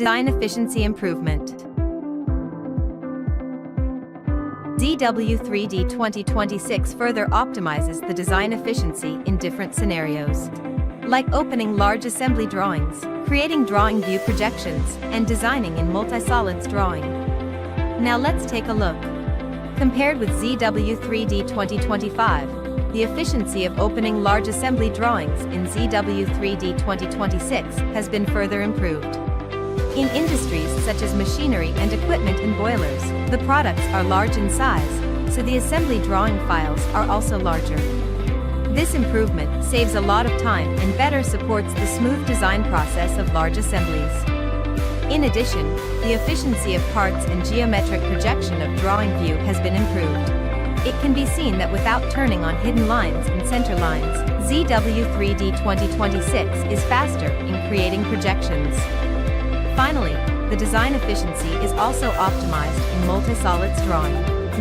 Design efficiency improvement. ZW3D 2026 further optimizes the design efficiency in different scenarios, like opening large assembly drawings, creating drawing view projections, and designing in multi-solids drawing. Now let's take a look. Compared with ZW3D 2025, the efficiency of opening large assembly drawings in ZW3D 2026 has been further improved. In industries such as machinery and equipment and boilers, the products are large in size, so the assembly drawing files are also larger. This improvement saves a lot of time and better supports the smooth design process of large assemblies. In addition, the efficiency of parts and geometric projection of drawing view has been improved. It can be seen that without turning on hidden lines and center lines, ZW3D 2026 is faster in creating projections. Finally, the design efficiency is also optimized in multi-solids drawing.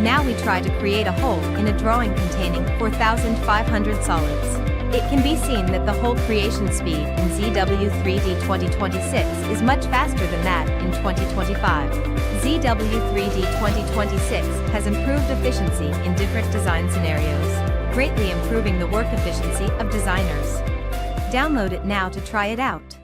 Now we try to create a hole in a drawing containing 4,500 solids. It can be seen that the hole creation speed in ZW3D 2026 is much faster than that in 2025. ZW3D 2026 has improved efficiency in different design scenarios, greatly improving the work efficiency of designers. Download it now to try it out.